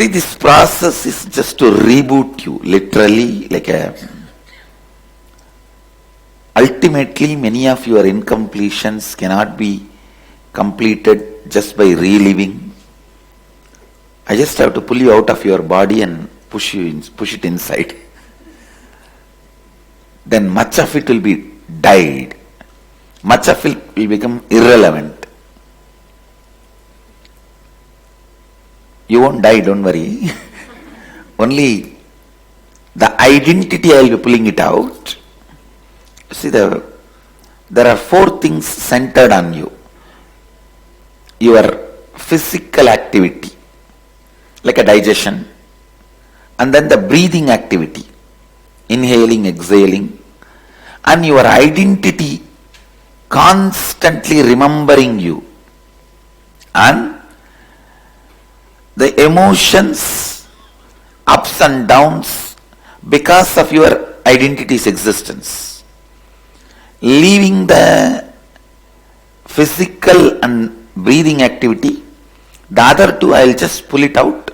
See, this process is just to reboot you, literally, ultimately, many of your incompletions cannot be completed just by reliving. I just have to pull you out of your body and push it inside. Then much of it will be died. Much of it will become irrelevant. You won't die, don't worry. Only the identity I will be pulling it out. See, there are 4 things centered on you. Your physical activity, like a digestion, and then the breathing activity, inhaling, exhaling, and your identity constantly remembering you, and the emotions, ups and downs because of your identity's existence. Leaving the physical and breathing activity, the other 2 I will just pull it out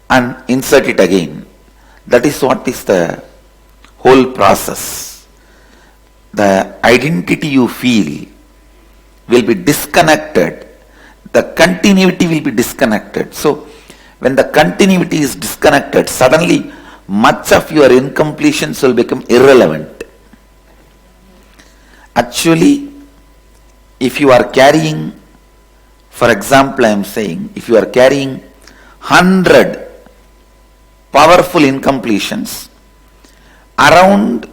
and insert it again. That is what is the whole process. The identity you feel will be disconnected. The continuity will be disconnected. So, when the continuity is disconnected, suddenly much of your incompletions will become irrelevant. Actually, if you are carrying, for example, I am saying, if you are carrying 100 powerful incompletions, around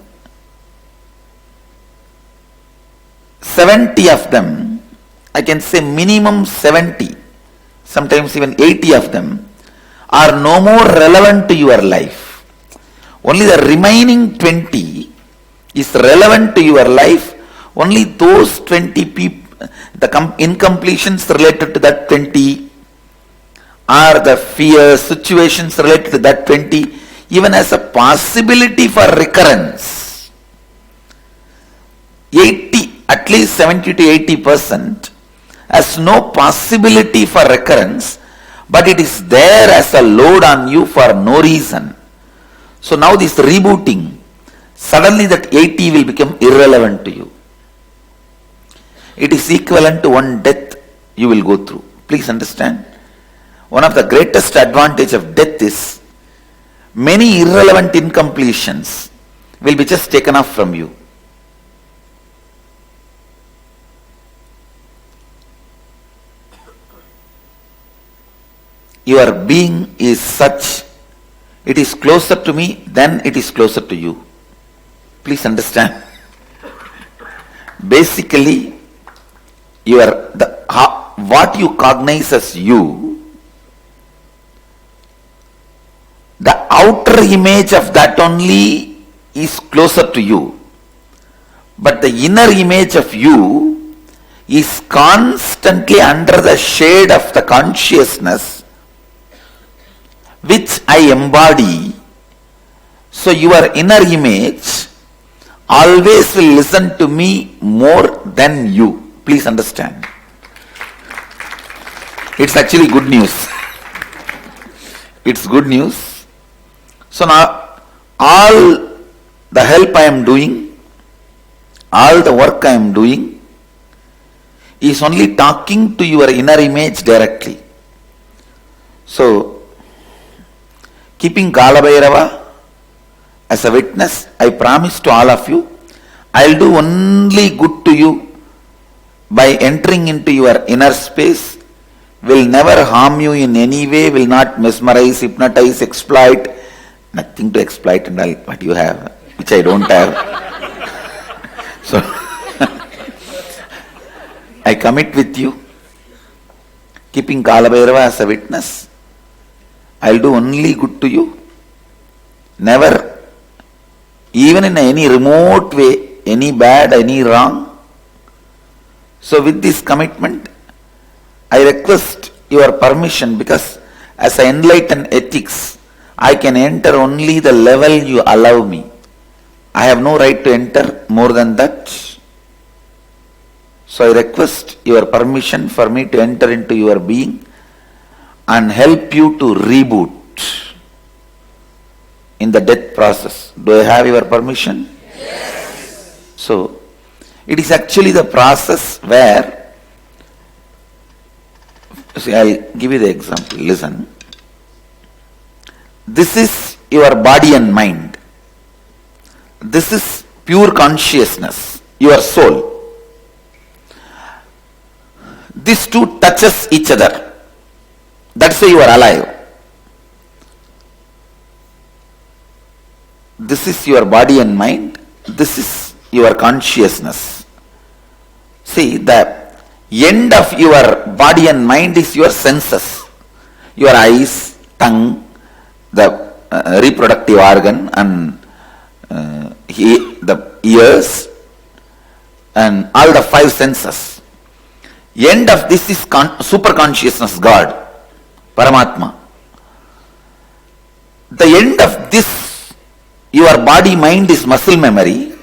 70 of them, I can say minimum 70, sometimes even 80 of them, are no more relevant to your life. Only the remaining 20 is relevant to your life. Only those 20 people, the incompletions related to that 20, or the fear situations related to that 20, even as a possibility for recurrence. 80, at least 70 to 80% has no possibility for recurrence, but it is there as a load on you for no reason. So now this rebooting, suddenly that 80 will become irrelevant to you. It is equivalent to one death you will go through. Please understand. One of the greatest advantage of death is many irrelevant incompletions will be just taken off from you. Your being is such, it is closer to me, then it is closer to you. Please understand. Basically, what you cognize as you, the outer image of that only is closer to you. But the inner image of you is constantly under the shade of the consciousness which I embody. So your inner image always will listen to me more than you. Please understand. It's actually good news. It's good news. So now, all the help I am doing, all the work I am doing, is only talking to your inner image directly. So, keeping Kalabhairava as a witness, I promise to all of you, I will do only good to you by entering into your inner space, will never harm you in any way, will not mesmerize, hypnotize, exploit. Nothing to exploit and all what you have, which I don't have. So, I commit with you, keeping Kalabhairava as a witness, I will do only good to you. Never, even in any remote way, any bad, any wrong. So with this commitment, I request your permission, because as I enlighten ethics, I can enter only the level you allow me. I have no right to enter more than that. So I request your permission for me to enter into your being and help you to reboot in the death process. Do I have your permission? Yes. So, it is actually the process where, see, I'll give you the example. Listen. This is your body and mind. This is pure consciousness, your soul. These two touches each other. That's why you are alive. This is your body and mind. This is your consciousness. See, the end of your body and mind is your senses. Your eyes, tongue, the reproductive organ, and the ears, and all the five senses. End of this is super consciousness, God, Paramatma. The end of this, your body mind, is muscle memory.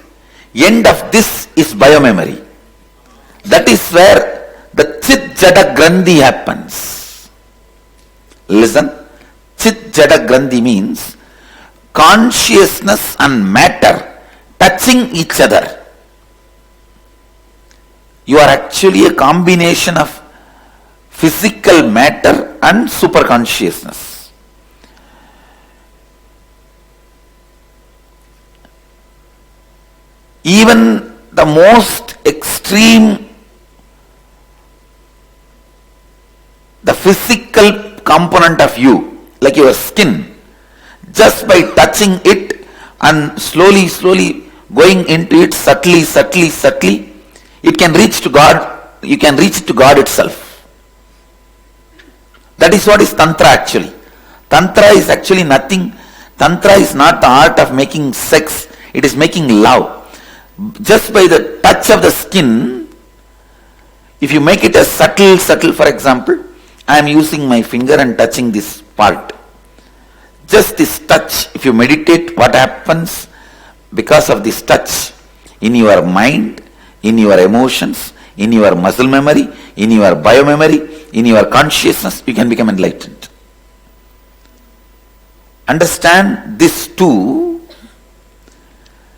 End of this is biomemory. That is where the Chit Jada Grandhi happens. Listen, Chit Jada Grandhi means consciousness and matter touching each other. You are actually a combination of physical matter and superconsciousness. Even the most extreme, the physical component of you, like your skin, just by touching it and slowly going into it subtly, it can reach to God. You can reach to God itself. That is what is Tantra actually. Tantra is actually nothing. Tantra is not the art of making sex. It is making love. Just by the touch of the skin, if you make it a subtle, for example, I am using my finger and touching this part. Just this touch, if you meditate, what happens because of this touch in your mind, in your emotions, in your muscle memory, in your biomemory, in your consciousness, you can become enlightened. Understand this too.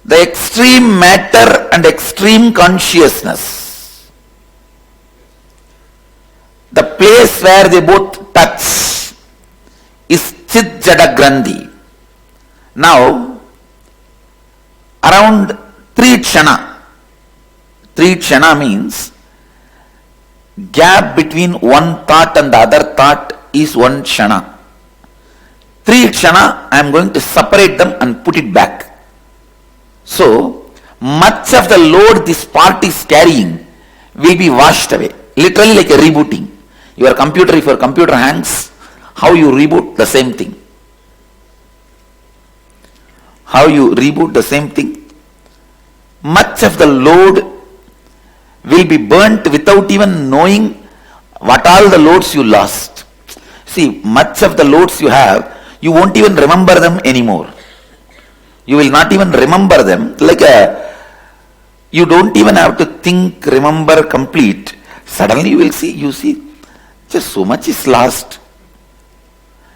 The extreme matter and extreme consciousness, the place where they both touch, is Chit Jada Grandhi. Now, around 3 Kshana. 3 Kshana means gap between one thought and the other thought is 1 Kshana. 3 Kshana, I am going to separate them and put it back. So, much of the load this part is carrying will be washed away. Literally like a rebooting. Your computer, if your computer hangs, how you reboot? The same thing. How you reboot? The same thing. Much of the load will be burnt without even knowing what all the loads you lost. See, much of the loads you have, you won't even remember them anymore. You will not even remember them. You don't even have to think, remember, complete. Suddenly you will see, just so much is lost.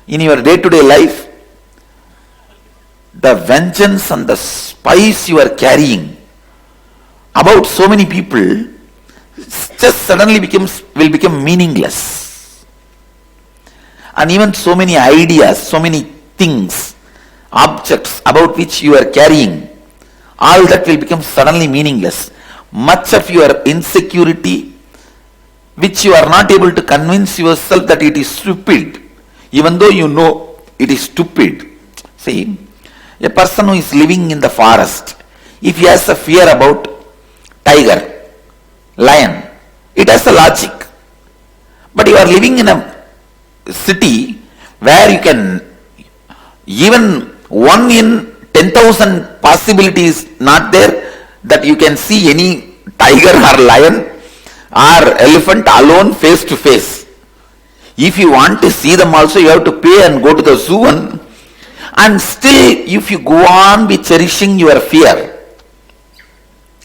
In your day-to-day life, the vengeance and the spice you are carrying about so many people just suddenly will become meaningless. And even so many ideas, so many things, objects about which you are carrying, all that will become suddenly meaningless. Much of your insecurity, which you are not able to convince yourself that it is stupid, even though you know it is stupid. See, a person who is living in the forest, if he has a fear about tiger, lion, it has a logic. But you are living in a city where you can, even 1 in 10,000 possibilities not there that you can see any tiger or lion or elephant alone face to face. If you want to see them also, you have to pay and go to the zoo, and still if you go on be cherishing your fear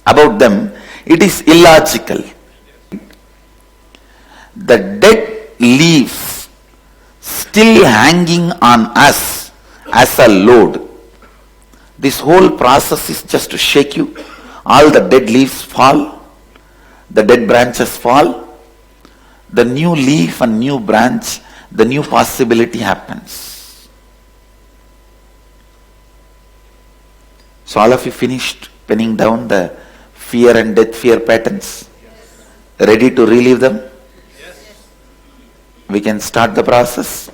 about them, it is illogical. The dead leaves still hanging on us as a load. This whole process is just to shake you. All the dead leaves fall, the dead branches fall, the new leaf and new branch, the new possibility happens. So all of you finished penning down the fear and death fear patterns? Ready to relieve them? We can start the process.